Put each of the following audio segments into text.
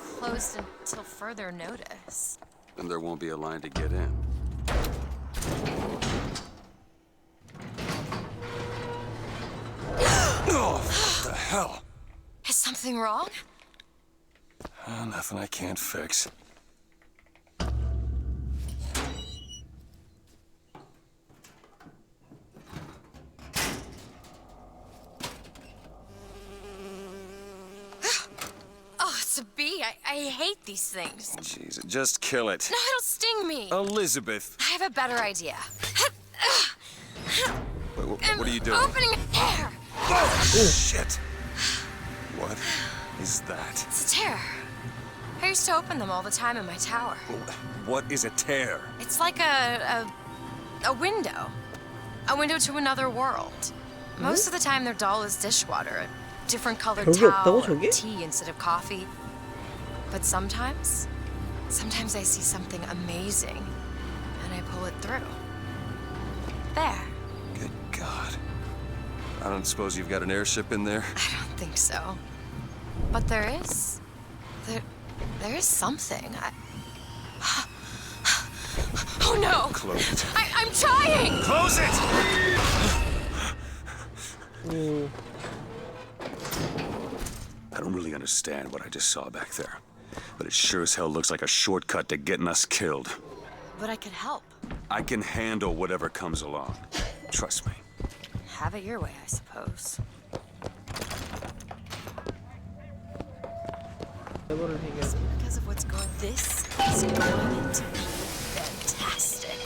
closed until further notice. And there won't be a line to get in. Oh, what the hell? Is something wrong? Nothing I can't fix. Oh, it's a bee. I hate these things. Jeez, just kill it. No, it'll sting me. Elizabeth. I have a better idea. What are you doing? Opening a tear. Oh, shit. What is that? It's a tear. I used to open them all the time in my tower. What is a tear? It's like a window. A window to another world. Most of the time they're dull as dishwater. A different colored 별게 towel 없다고, or 저게? tea instead of coffee. But sometimes I see something amazing and I pull it through. There. Good God. I don't suppose you've got an airship in there? I don't think so. But there is. There is something. Oh no! Close it. I'm trying! Close it! 오. I don't really understand what I just saw back there. But it sure as hell looks like a shortcut to getting us killed. But I could help. I can handle whatever comes along. Trust me. Have it your way, I suppose. 이거를 해결. Because of what's going. This is going to be fantastic.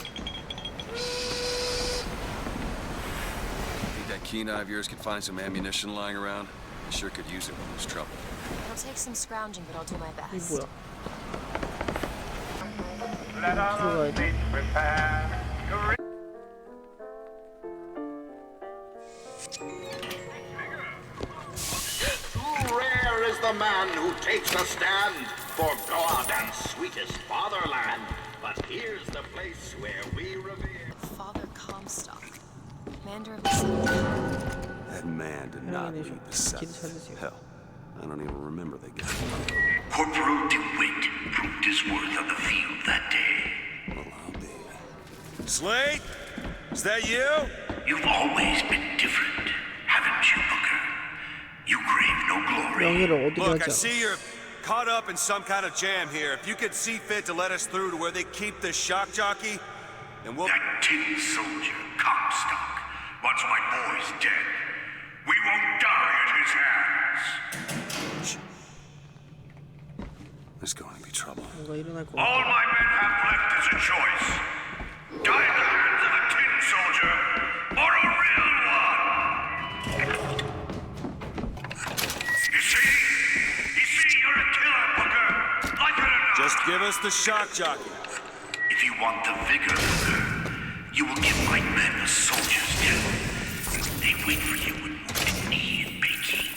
Think that keen eye of yours could find some ammunition lying around? I sure could use it when there's trouble. It'll take some scrounging, but I'll do my 이 best. 뭐야? Let 들어가야 us 돼. prepare. Too rare is the man who takes a stand for God and sweetest fatherland. But here's the place where we revere. Father Comstock, commander of the South. That man did not lead the South. Hell, I don't even remember the guy. Corporal DeWitt proved his worth on the field that day. Well, I'll be. Slade? Is that you? You've always been different, haven't you, Booker? You crave no glory. 명예를 어떻게 Look, I 하자? see you're caught up in some kind of jam here. If you could see fit to let us through to where they keep this shock jockey, then we'll... That tin soldier, Comstock, wants my boys dead. We won't die at his hands. There's going to be trouble. 뭔가 일어날 것 All 같아. my men have left is a choice. Die in the hands of a tin soldier, or a real one. You see, you're a killer, Booker. Like it or not. Just give us the shock jockey. If you want the vigor, Booker, you will give my men a soldier's death. They wait for you with wounded knee and Peking.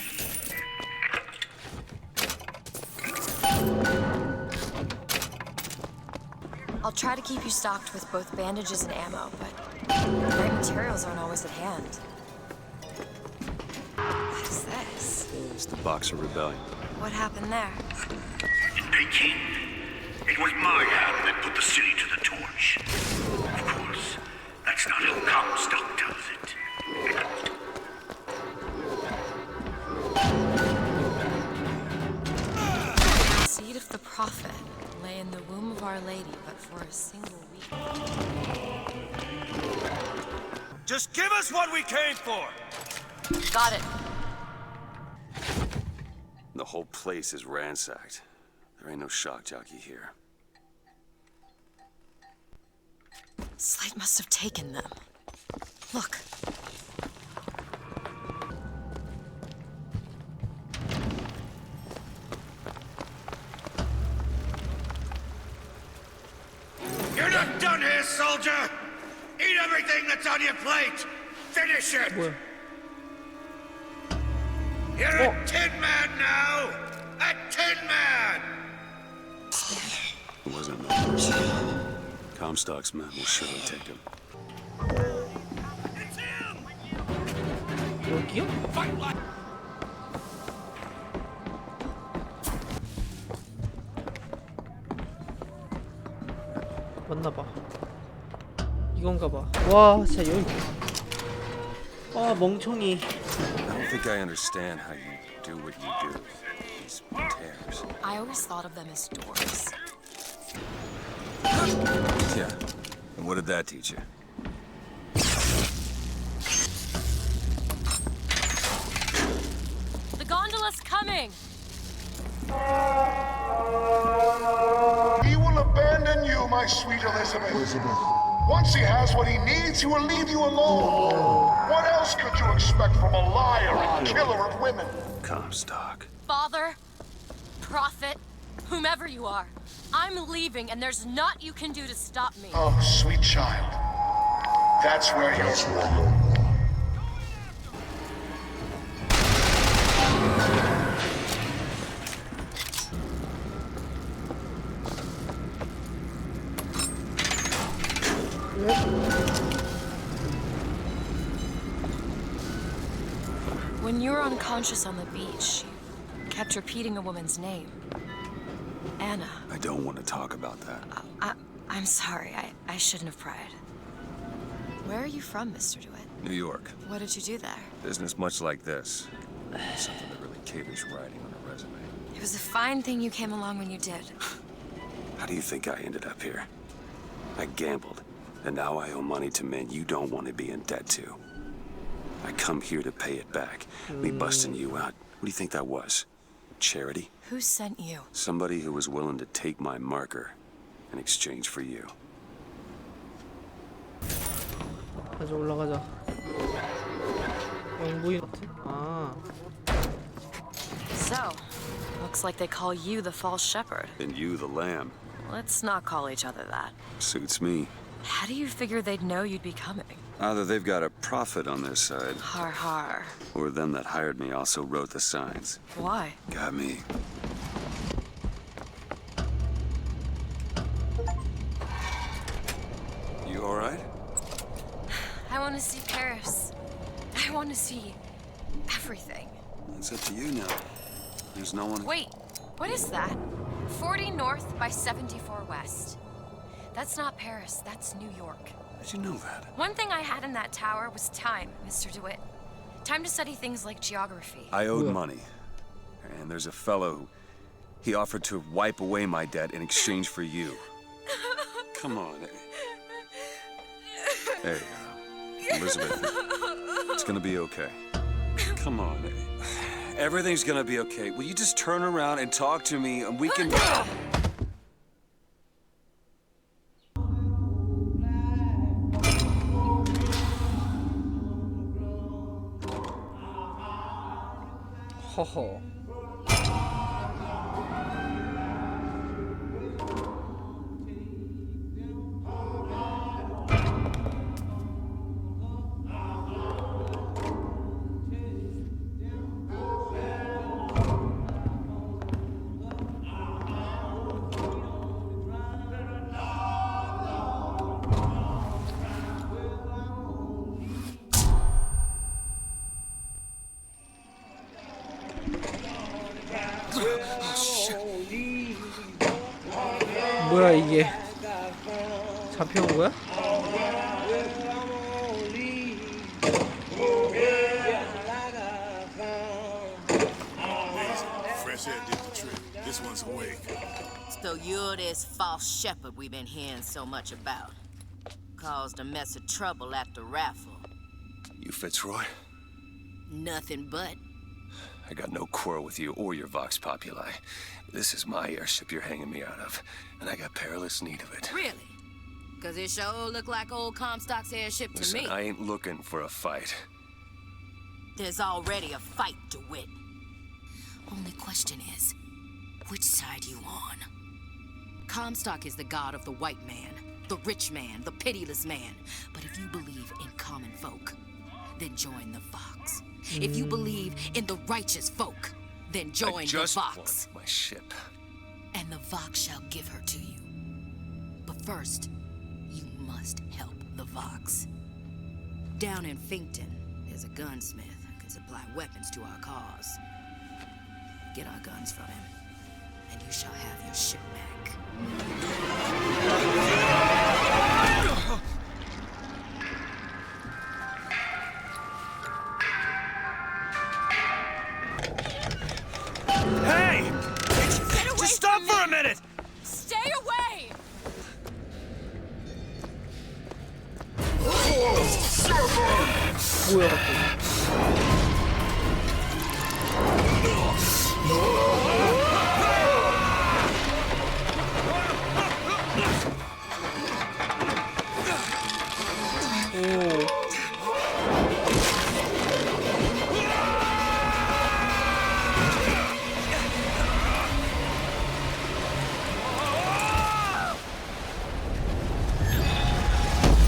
I'll try to keep you stocked with both bandages and ammo, but the right materials aren't always at hand. What is this? It's the Boxer Rebellion. What happened there? In Peking, it was my hand that put the city to the torch. Of course, that's not how Comstock does it. The seed of the prophet lay in the womb of Our Lady, but for a single week. Just give us what we came for! Got it. The whole place is ransacked. There ain't no shock jockey here. Slate must have taken them. Look. You're not done here, soldier! Eat everything that's on your plate! Finish it! 뭐야? You're a tin man now! A tin man! It wasn't no mercy. Comstock's men will surely take him. It's him! 여기요? Fight like... 맞나봐. 이건가봐. 와 진짜 여기. 아 멍청이. I don't think I understand how you do what you do. These tears. I always thought of them as doors. Yeah. And what did that teach you? The gondola's coming! He will abandon you, my sweet Elizabeth. Once he has what he needs, he will leave you alone. What else could you expect from a liar and killer of women? Comstock. Father, prophet, whomever you are, I'm leaving and there's naught you can do to stop me. Oh, sweet child. That's where you're wrong. When you were unconscious on the beach, you kept repeating a woman's name. Anna. I don't want to talk about that. I'm sorry. I shouldn't have pried. Where are you from, Mr. DeWitt? New York. What did you do there? Business much like this. Something that really caters writing on a resume. It was a fine thing you came along when you did. How do you think I ended up here? I gambled, and now I owe money to men you don't want to be in debt to. I come here to pay it back. Me busting you out. What do you think that was? Charity? Who sent you? Somebody who was willing to take my marker in exchange for you. 가자 올라가자. 영부인 같은? 아. So, looks like they call you the false shepherd. And you the lamb. Let's not call each other that. Suits me. How do you figure they'd know you'd be coming? Either they've got a prophet on their side, Har har. or them that hired me also wrote the signs. Why? Got me. You all right? I want to see Paris. I want to see everything. It's up to you now. There's no one... Wait, what is that? 40 north by 74 west. That's not Paris, that's New York. How'd you know that? One thing I had in that tower was time, Mr. DeWitt. Time to study things like geography. I owed money. And there's a fellow who... He offered to wipe away my debt in exchange for you. Come on. Hey, Elizabeth, it's gonna be okay. Come on. Everything's gonna be okay. Will you just turn around and talk to me and we can... 허허. 뭐야 이게? 잡혀온 거야? Fresh air did the trick. This one's awake. So you're this false shepherd we've been hearing so much about. Caused a mess of trouble at the raffle. You Fitzroy? Nothing but. I got no quarrel with you or your Vox Populi. This is my airship you're hanging me out of, and I got perilous need of it. Really? Cause it sure looked like old Comstock's airship to Listen, me. I ain't looking for a fight. There's already a fight to win. Only question is, which side you on? Comstock is the god of the white man, the rich man, the pitiless man. But if you believe in common folk, then join the Vox. If you believe in the righteous folk, then join I the just Vox. want my ship. And the Vox shall give her to you. But first, you must help the Vox. Down in Finkton, there's a gunsmith who can supply weapons to our cause. Get our guns from him, and you shall have your ship back. Just stop from for me. a minute! Stay away! 뭐야 갑자기?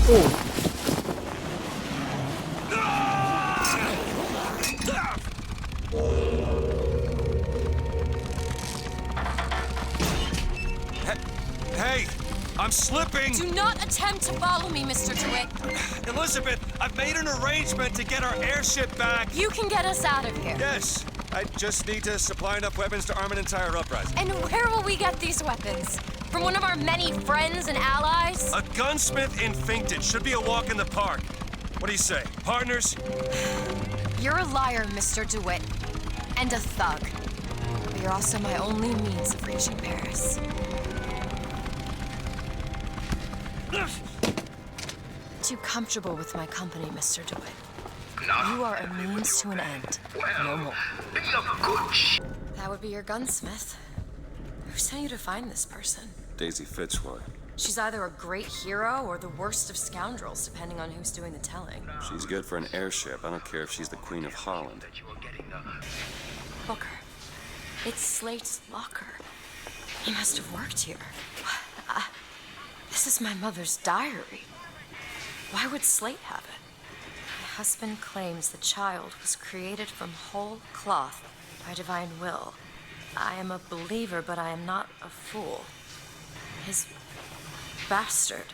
오. 오. Hey, I'm slipping! Do not attempt to follow me, Mr. DeWitt. Elizabeth, I've made an arrangement to get our airship back. You can get us out of here. Yes, I just need to supply enough weapons to arm an entire uprising. And where will we get these weapons? From one of our many friends and allies? A gunsmith in Finkton should be a walk in the park. What do you say, partners? You're a liar, Mr. DeWitt. And a thug. But you're also my only means of reaching Paris. Too comfortable with my company, Mr. DeWitt. You are a means to an end. No more. Be of good That would be your gunsmith. Who sent you to find this person? Daisy Fitzroy. She's either a great hero or the worst of scoundrels, depending on who's doing the telling. She's good for an airship. I don't care if she's the Queen of Holland. Booker. It's Slate's locker. He must have worked here. This is my mother's diary. Why would Slate have it? My husband claims the child was created from whole cloth by divine will. I am a believer, but I am not a fool. His bastard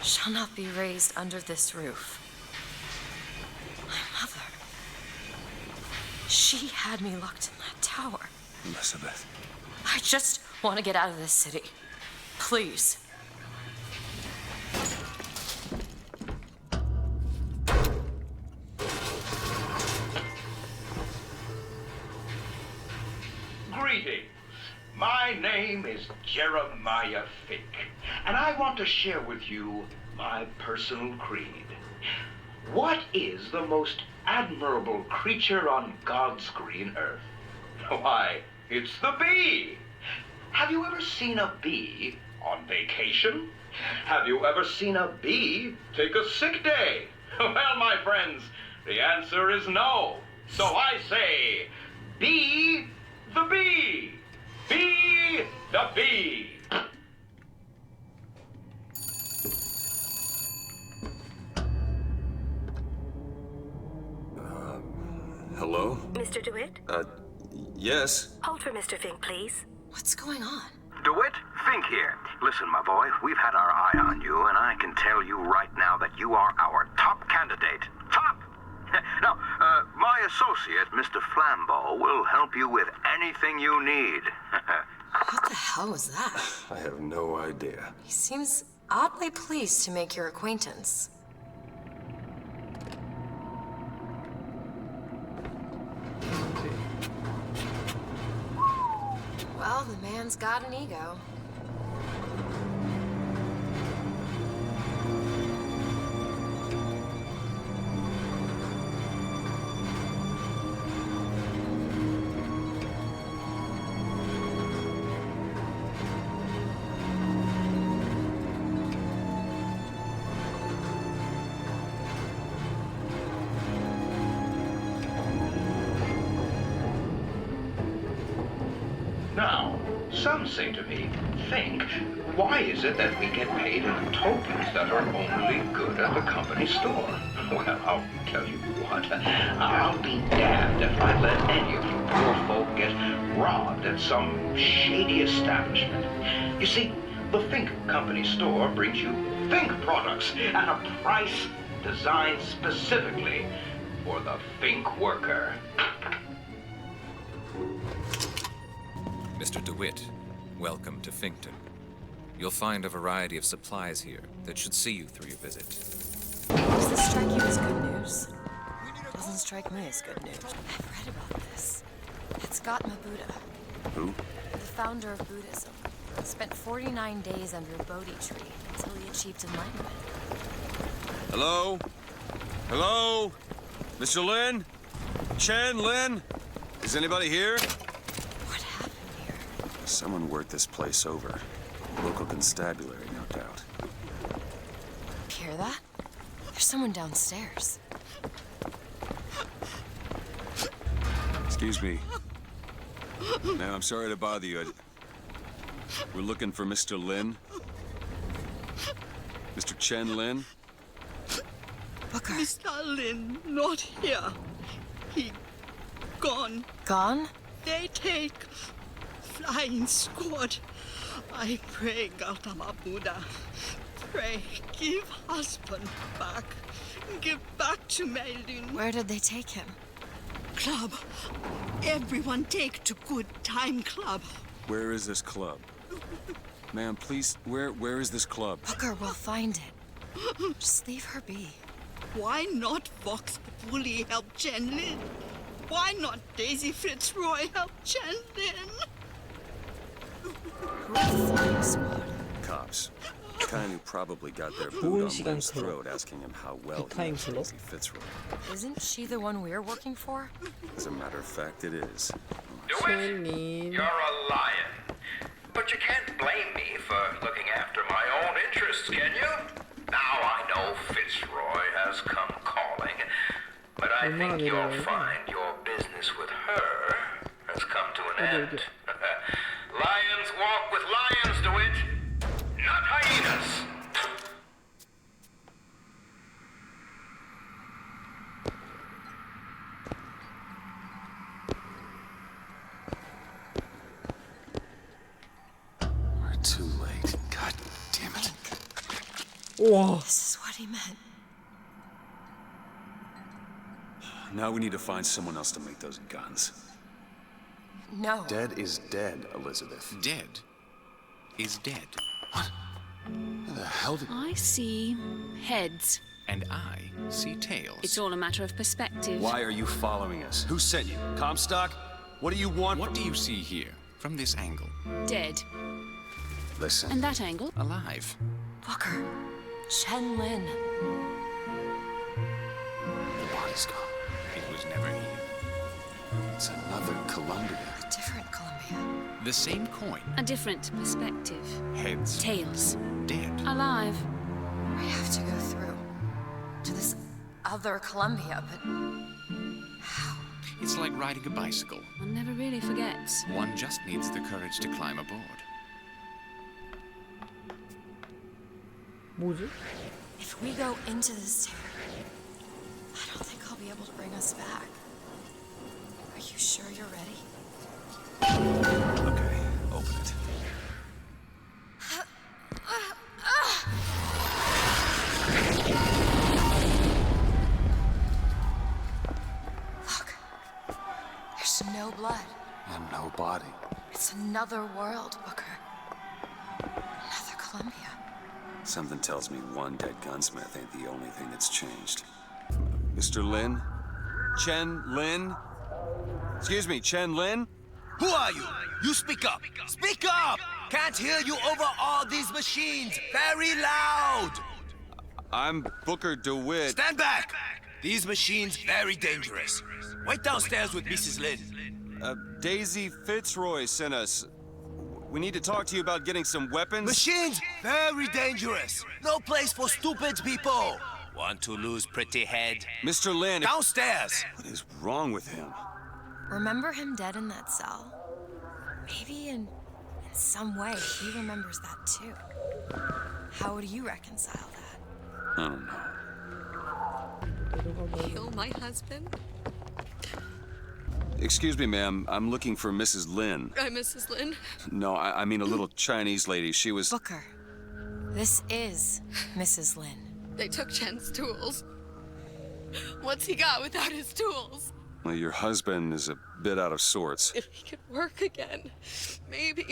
shall not be raised under this roof. My mother. She had me locked in that tower. Elizabeth. I just want to get out of this city. Please. Greetings. My name is Jeremiah Fink, and I want to share with you my personal creed. What is the most admirable creature on God's green earth? Why, it's the bee. Have you ever seen a bee on vacation? Have you ever seen a bee take a sick day? Well, my friends, the answer is no. So I say, be the bee. Be the bee. Hello? Mr. DeWitt? Yes. Hold for Mr. Fink, please. What's going on? DeWitt, Fink here. Listen, my boy, we've had our eye on you, and I can tell you right now that you are our top candidate. Top! Now, my associate, Mr. Flambeau, will help you with anything you need. What the hell was that? I have no idea. He seems oddly pleased to make your acquaintance. Well, the man's got an ego. Now, some say to me, Fink, why is it that we get paid in tokens that are only good at the company store? Well, I'll tell you what, I'll be damned if I let any of you poor folk get robbed at some shady establishment. You see, the Fink Company store brings you Fink products at a price designed specifically for the Fink worker. Mr. DeWitt, welcome to Finkton. You'll find a variety of supplies here that should see you through your visit. Does this strike you as good news? Doesn't strike me as good news. I've read about this. It's got Mabuda. Who? The founder of Buddhism. He spent 49 days under a Bodhi tree until he achieved enlightenment. Hello? Hello? Mr. Lin? Chen Lin? Is anybody here? What happened here? Someone worked this place over. Local constabulary, no doubt. Hear that? There's someone downstairs. Excuse me. Ma'am, I'm sorry to bother you. We're looking for Mr. Lin. Mr. Chen Lin. Booker. Mr. Lin, not here. He gone. Gone? They take flying squad. I pray, Gautama Buddha. Pray, give husband back. Give back to Meilun. Where did they take him? Club. Everyone take to good time club. Where is this club? Ma'am, please, where is this club? Booker, we'll find it. Just leave her be. Why not Vox Populi help Chen Lin? Why not Daisy Fitzroy help Chen Lin? Who is the flying squad? Cops. The kind who probably got their 좋은 boot on 시간 Lin's 클럽. throat asking him how well he 타임 knows 클럽. Daisy Fitzroy. Isn't she the one we're working for? As a matter of fact, it is. 첸린. You're a lion. But you can't blame me for looking after my own interests, can you? Now I know Fitzroy has come calling, but I 얼마나 think you'll 내려와요? find your business with her has come to an end. Lions walk with lions, DeWitt, not hyenas. We're too late. God damn it. 우와. This is what he meant. Now we need to find someone else to make those guns. No. Dead is dead, Elizabeth. Dead is dead. What the hell did... I see heads. And I see tails. It's all a matter of perspective. Why are you following us? Who sent you? Comstock? What do you want? What do you see here, from this angle? Dead. Listen. And that angle? Alive. Booker. Chen Lin. The body's gone. It was never here. It's another Columbia. A different Columbia. The same coin. A different perspective. Heads. Tails. Dead. Alive. We have to go through to this other Columbia, but how? It's like riding a bicycle. One never really forgets. One just needs the courage to climb aboard. 뭐지? If we go into this town, I don't think I'll be able to bring us back. Are you sure you're ready? Okay, open it. Look, there's no blood. And no body. It's another world, Booker. Another Columbia. Something tells me one dead gunsmith ain't the only thing that's changed. Mr. Lin? Chen Lin? Excuse me, Chen Lin? Who are you? You speak up! Speak up! Can't hear you over all these machines! Very loud! I'm Booker DeWitt. Stand back! These machines very dangerous. Wait downstairs with Mrs. Lin. Daisy Fitzroy sent us. We need to talk to you about getting some weapons. Machines very dangerous. No place for stupid people. Want to lose pretty head? Mr. Lin. Downstairs! What is wrong with him? Remember him dead in that cell? Maybe in some way he remembers that too. How would you reconcile that? I don't know. Kill my husband? Excuse me, ma'am. I'm looking for Mrs. Lin. I'm Mrs. Lin. No, I mean a little Chinese lady. She was... Booker, this is Mrs. Lin. They took Chen's tools. What's he got without his tools? Well, your husband is a bit out of sorts. If he could work again, maybe.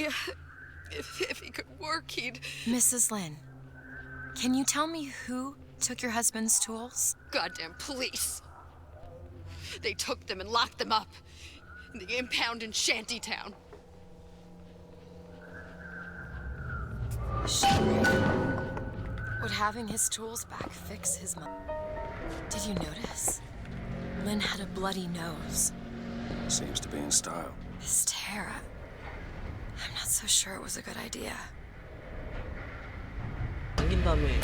If he could work, he'd. Mrs. Lin, can you tell me who took your husband's tools? Goddamn police. They took them and locked them up in the impound in Shantytown. having his tools back fix his mom? Did you notice? Lynn had a bloody nose. Seems to be in style. This Tara. I'm not so sure it was a good idea. 당긴 다음에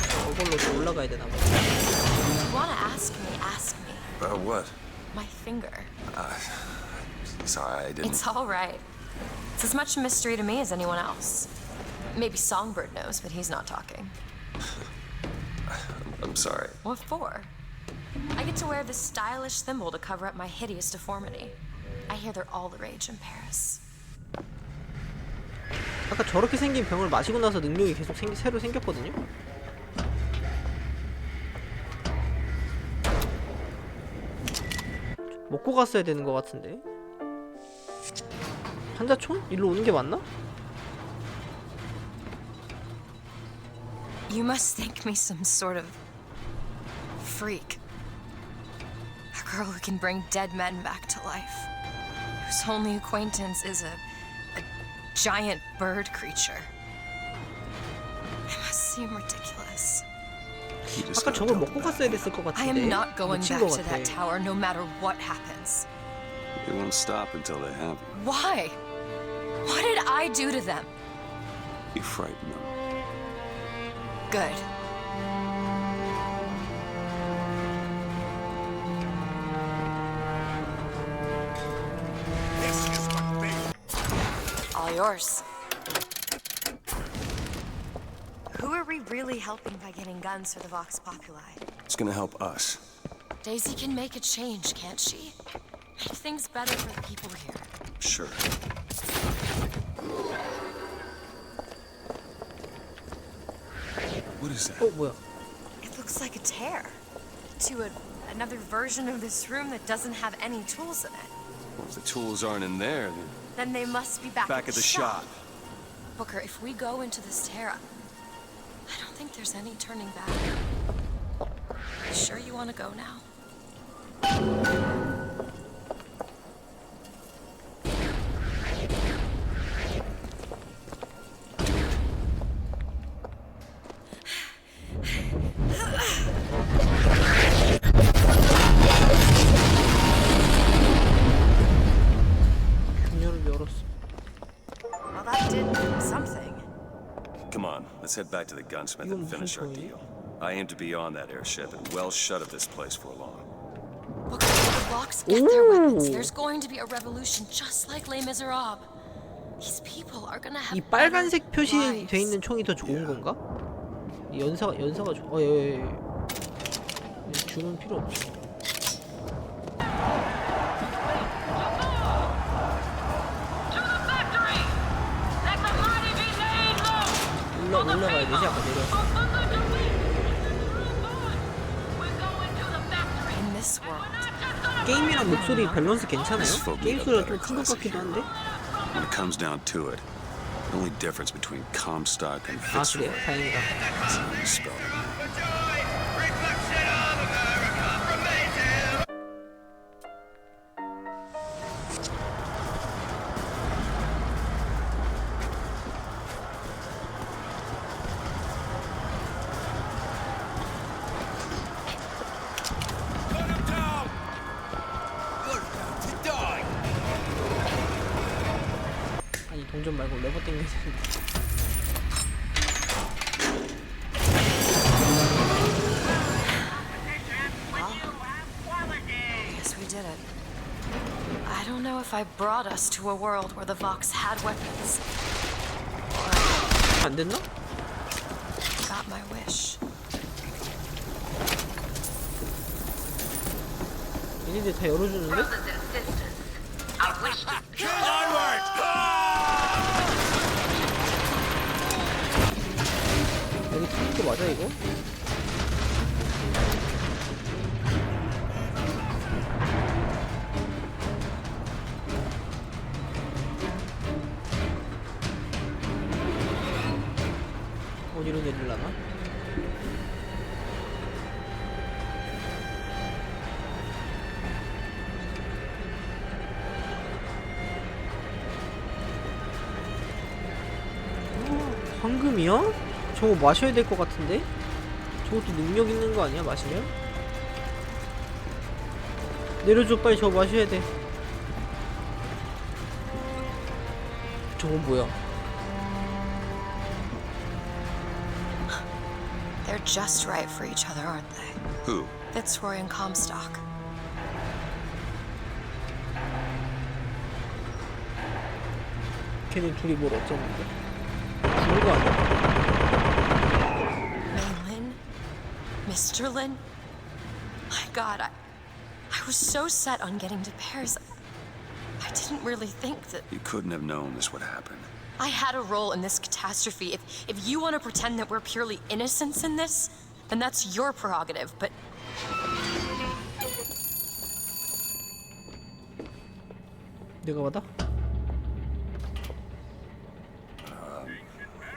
저걸로 또 올라가야 되나 봐. If you wanna ask me, ask me. About what? My finger. Sorry, I didn't... It's all right. It's as much a mystery to me as anyone else. Maybe Songbird knows, but he's not talking. I'm sorry. What for? I get to wear this stylish thimble to cover up my hideous deformity. I hear they're all the rage in Paris. 아까 저렇게 생긴 병을 마시고 나서 능력이 계속 새로 생겼거든요? 먹고 갔어야 되는 것 같은데? 환자촌? 일로 오는 게 맞나? You must think me some sort of freak. A girl who can bring dead men back to life. Whose only acquaintance is a giant bird creature. It must seem ridiculous. 아까 저걸 먹고 갔어야 됐을 것 같은데. I am not going 미친 back 것 to 같아. that tower no matter what happens. They won't stop until they have you. Why? What did I do to them? You frighten them. Good. All yours. Who are we really helping by getting guns for the Vox Populi? It's gonna help us. Daisy can make a change, can't she? Make things better for the people here. Sure. What is that? 뭐야? It looks like a tear to another version of this room that doesn't have any tools in it. Well, if the tools aren't in there, Then they must be back back at the shop. Booker, if we go into this Terra, I don't think there's any turning back. You sure you want to go now? Well, that did something. Come on, let's head back to the gunsmith and finish our deal. I aim to be on that airship and well shut of this place for long. Booker, if the Vox get their weapons, there's going to be a revolution just like Les Miserables. These people are gonna have 이 빨간색 표시돼 있는 총이 더 좋은 건가? 이 연사가 예. 주문 필요 없죠. 올라가야 되지? 아까 내려서. 게임이랑 목소리 밸런스 괜찮아요? 게임 소리가 좀 큰 것 같기도 한데? When it comes down to it, the only difference between Comstock and Fitzroy 그래? 다행이다. is how you spell it. 아니 동전 말고 레버 땡겨야 되는데. Yes, we did it. I don't know if I brought us to a world where the Vox had weapons. 안 됐나? Got my wish. 얘네들 다 열어주는데? 여기 뚫는 거 맞아 이거? 어디로 내릴라나? 황금이야? 저거 마셔야 될 것 같은데? 저것도 능력 있는 거 아니야, 마시면? 내려줘, 빨리. 저거 마셔야 돼. 저건 뭐야? They're just right for each other, aren't they? Who? Fitzroy and Comstock. 걔네 둘이 뭘 어쩌는데? 죽은 거 아니야? Lin? Mr. Lin? My God, I was so set on getting to Paris. I didn't really think that You couldn't have known this would happen. I had a role in this catastrophe. If you want to pretend that we're purely innocents in this, then that's your prerogative, but 내가 받아?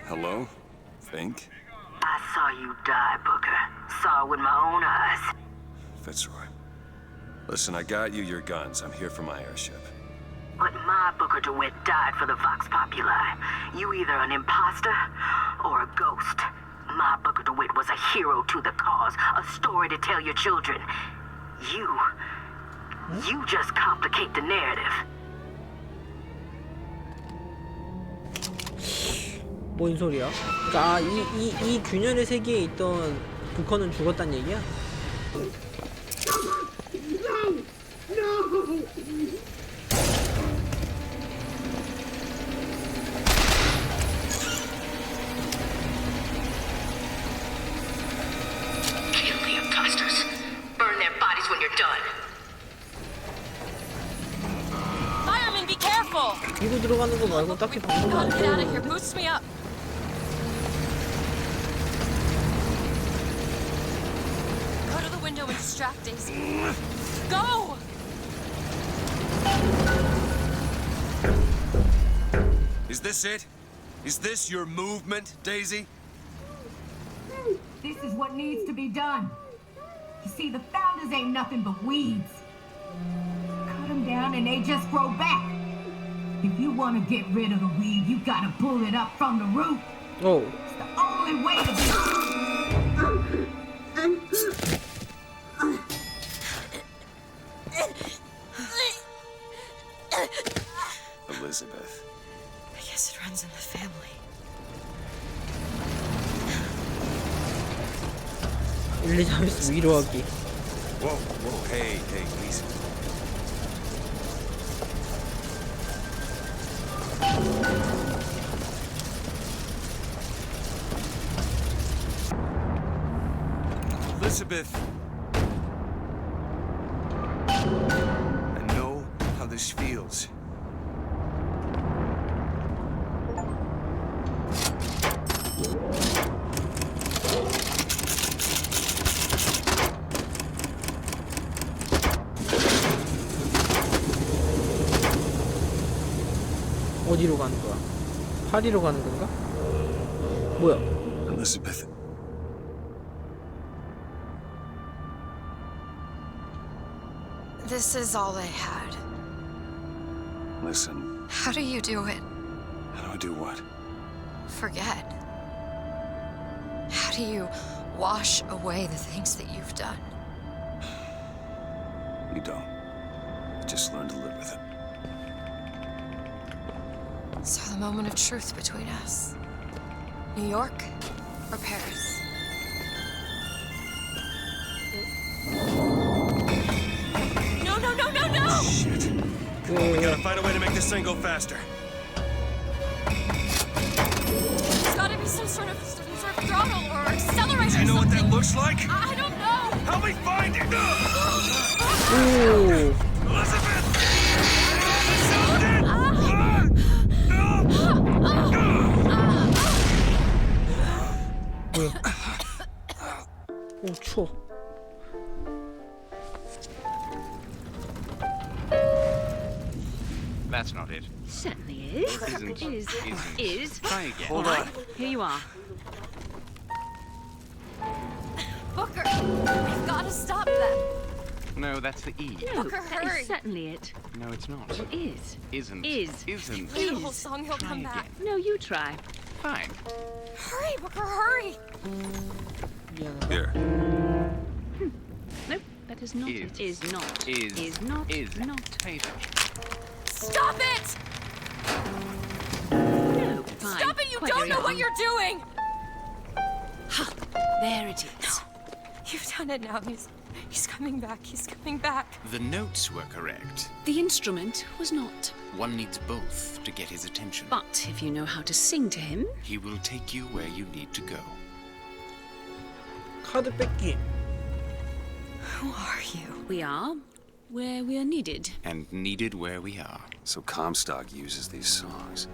Hello? Fink? I saw you die, Booker. Saw it with my own eyes. Fitzroy. Listen, I got you your guns. I'm here for my airship. But my Booker DeWitt died for the Vox Populi. You either an imposter or a ghost. My Booker DeWitt was a hero to the cause, a story to tell your children. You just complicate the narrative. 뭔 소리야? 그러니까 이 균열의 세계에 있던 부커는 죽었단 얘기야? Kill the imposters. Burn their bodies when you're done. Fireman, be careful! 뒤로 들어가는 거 말고 딱히 방법이 God, get out of here. 없어. Boost me up. Go to the window and distract Daisy. Go! Is this it? Is this your movement, Daisy? This is what needs to be done. You see, the founders ain't nothing but weeds. Cut them down and they just grow back. If you want to get rid of the weed, you gotta pull it up from the root. Oh. It's the only way to be. Elizabeth. I guess it runs in the family. 엘리자베스 위로하기. Whoa, hey, please. Elizabeth. I know how this feels. 어디로 가는 거야? 파리로 가는 건가? 뭐야? Elizabeth. This is all I had. Listen, How do you do it? how do I do what? Forget. How do you wash away the things that you've done? You don't. Just learn to live with it. So the moment of truth between us. New York or Paris? No, no, no, no, no! Shit. We gotta find a way to make this thing go faster. There's gotta be some sort of throttle or accelerator. Do you know what that looks like? I don't know. Help me find it! 오. Elizabeth! 뭐야? 오 추워. That's not it. Certainly is. Isn't. Is. Try again. All right. Here you are. Booker, we've got to stop them. No, that's the E. No, Booker, that hurry. is certainly it. No, it's not. Is. Isn't. Is. Isn't. Play the whole song, he'll come back. No, you try. fine. Hurry, Booker, hurry! Here. No, that is not it. Is not. Is not. Is not. Tater. Stop it! No, fine. Stop it! You Quite don't know what wrong. you're doing! Ha! There it is. You've done it now. He's coming back. He's coming back. The notes were correct. The instrument was not. One needs both to get his attention. But if you know how to sing to him, He will take you where you need to go. 카드 뺏기. Who are you? we are where we are needed. And needed where we are. So Comstock uses these songs.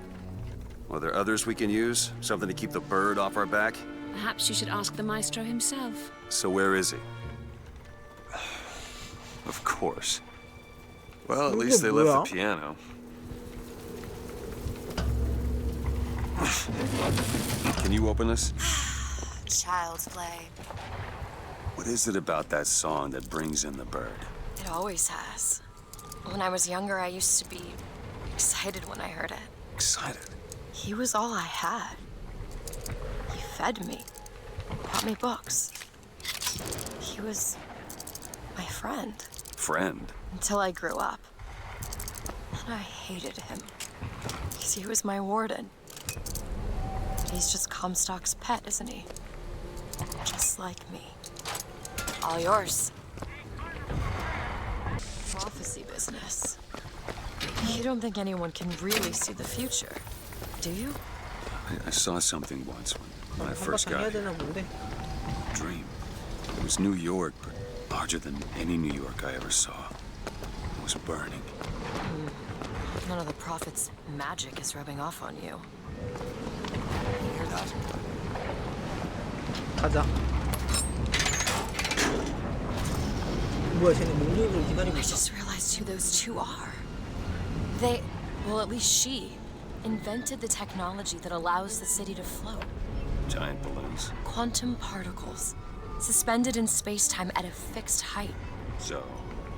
Well, there others we can use? Something to keep the bird off our back? Perhaps you should ask the maestro himself. So where is he? Of course. Well, at least they left the piano. Can you open this? Child's play. What is it about that song that brings in the bird? It always has. When I was younger, I used to be excited when I heard it. Excited? He was all I had. He fed me, brought me books. He was my friend. Friend? Until I grew up. And I hated him. Because he was my warden. He's just Comstock's pet, isn't he? Just like me. All yours. Prophecy business. You don't think anyone can really see the future, do you? I saw something once when I first got 해야 here. 되나 본데. Dream. It was New York, but larger than any New York I ever saw. It was burning. None of the prophet's magic is rubbing off on you. You hear that? 가자. 뭐야, 쟤네 목욕을 기다리고 I 있어. just realized who those two are. Well, at least she, invented the technology that allows the city to float. Giant balloons. Quantum particles, suspended in space-time at a fixed height. So,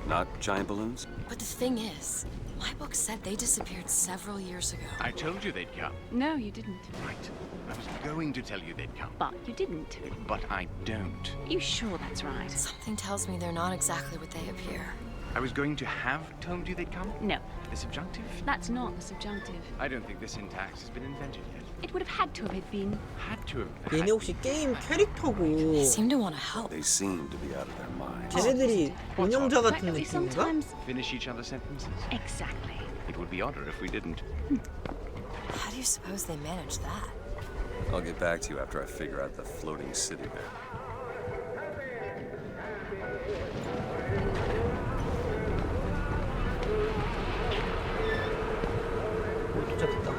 not giant balloons? But the thing is, my book said they disappeared several years ago. I told you they'd come. No, you didn't. Right. I was going to tell you they'd come. But you didn't. But I don't. Are you sure that's right? Something tells me they're not exactly what they appear. I was going to have told you they'd come? No. The subjunctive? That's not the subjunctive. I don't think the syntax has been invented yet. It would have had to have been. Had to have. 얘네 혹시 게임 캐릭터고 They seem to want to help. They seem to be out of their minds. 쟤네들이 운영자 Like 같은 that we 느낌인가? sometimes. Finish each other's sentences? Exactly. It would be odder if we didn't. How do you suppose they manage that? I'll get back to you after I figure out the floating city bit. 도착했다.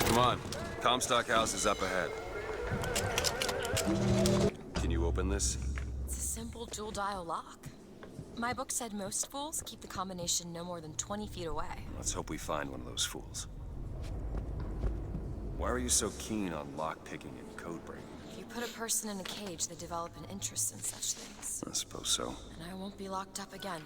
Come on. Comstock House is up ahead. Can you open this? It's a simple dual-dial lock. My book said most fools keep the combination no more than 20 feet away. Let's hope we find one of those fools. Why are you so keen on lock-picking and code-breaking? If you put a person in a cage, they develop an interest in such things. I suppose so. And I won't be locked up again.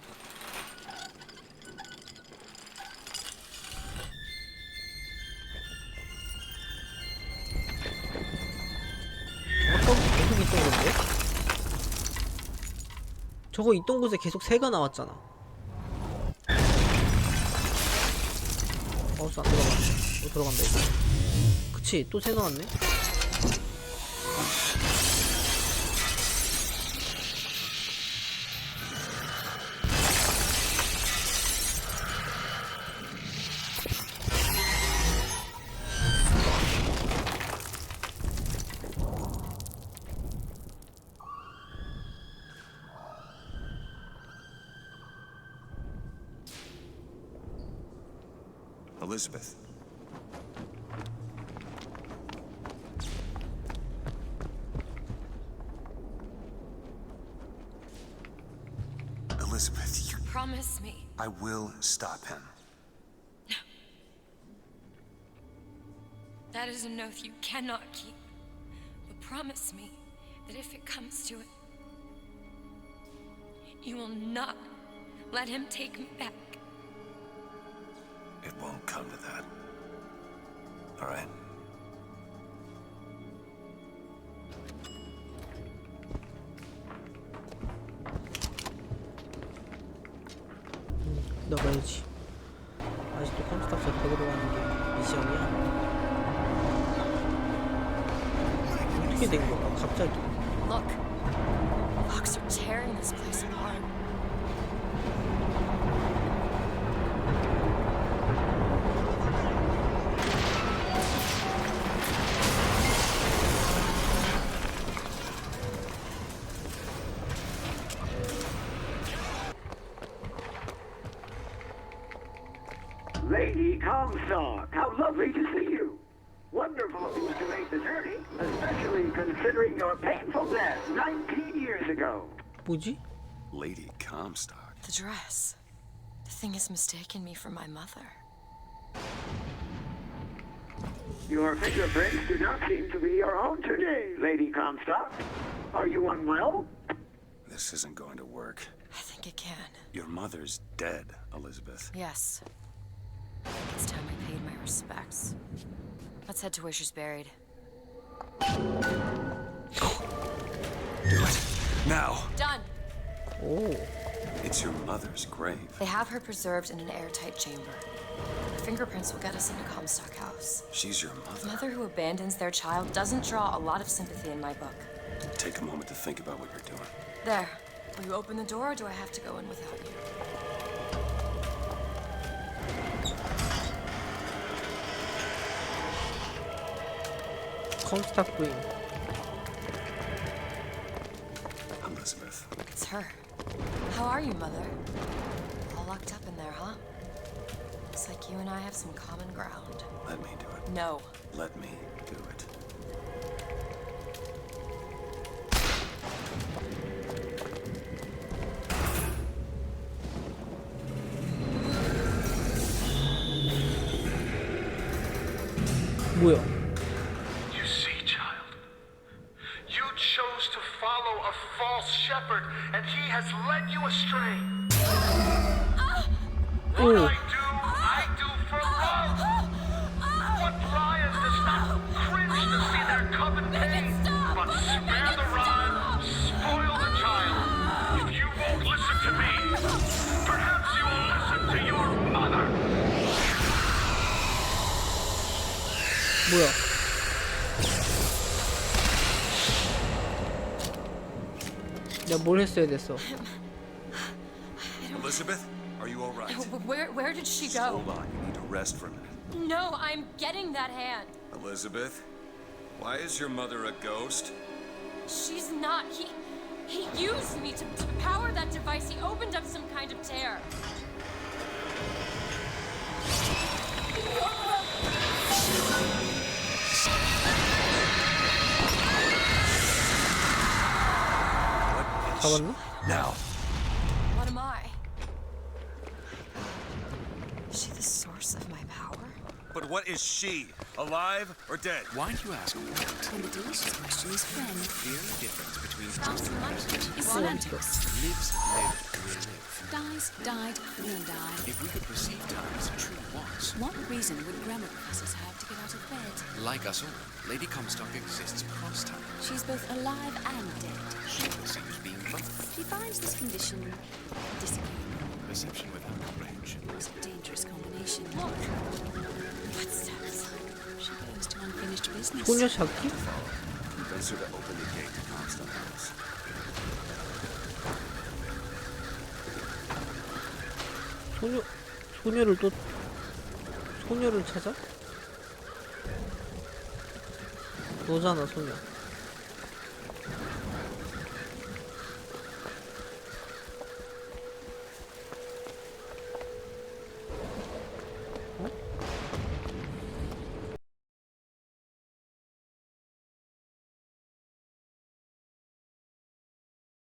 계속 있던 건데? 저거 있던 곳에 계속 새가 나왔잖아. 마우스 안 들어갔네. 들어간다 이거. 그치, 또 새 나왔네. Elizabeth. Elizabeth, you... Promise me. I will stop him. That is an oath you cannot keep. But promise me that if it comes to it, you will not let him take me back. It won't come to that. All right? 가야지. 아직도 컴스탑 잡으러 가는 게 미션이야. 어떻게 된 거야? 갑자기. Look, Fox are tearing this place apart. Lady Comstock, how lovely to see you. Wonderful of you to make the journey, especially considering your painful death 19 years ago. 뭐지? Lady Comstock. The dress. The thing has mistaken me for my mother. Your fingerprints do not seem to be your own today, Lady Comstock. Are you unwell? This isn't going to work. I think it can. Your mother's dead, Elizabeth. Yes. I think it's time I paid my respects. Let's head to where she's buried. Do it. Now! Done! Oh. It's your mother's grave. They have her preserved in an airtight chamber. Her fingerprints will get us into Comstock House. She's your A mother. mother who abandons their child doesn't draw a lot of sympathy in my book. Take a moment to think about what you're doing. There. Will you open the door, or do I have to go in without you? 컴스탑 부인. Elizabeth. It's her. How are you, Mother? All locked up in there, huh? Looks like you and I have some common ground. Let me do it. No. Let me do it. 뭐야? You see, child, you chose to follow a false shepherd, and he has led you astray. What I do for love. What Brian does not cringe to see their common pain, but spare the rod, spoil the child. If you won't listen to me, perhaps you will listen to your mother. 뭐야? 내가 뭘 했어야 됐어? Elizabeth, are you all right? Where did she go? Hold on, you need to rest for a minute. No, I'm getting that hand. Elizabeth, why is your mother a ghost? She's not. He used me to power that device. He opened up some kind of tear. 잡았나? Now. What am I? Is she the source of my power? But what is she? Alive or dead? Why do you ask what? And the delicious question is when. The only difference between Is semantics. lives, lived, will live. Dies, died, will die. If we could perceive time as it truly was, What reason would grammar professors have to get out of bed? like us all, Lady Comstock exists across time. She's both alive and dead. She perceives being both. She finds this condition disagreeable. Perception without comprehension. It's a dangerous combination. Look. Footsteps. She goes to unfinished business. 소녀 찾기? Convince her to open the gate to Comstock House. 소녀를 찾아? 너잖아, 소녀.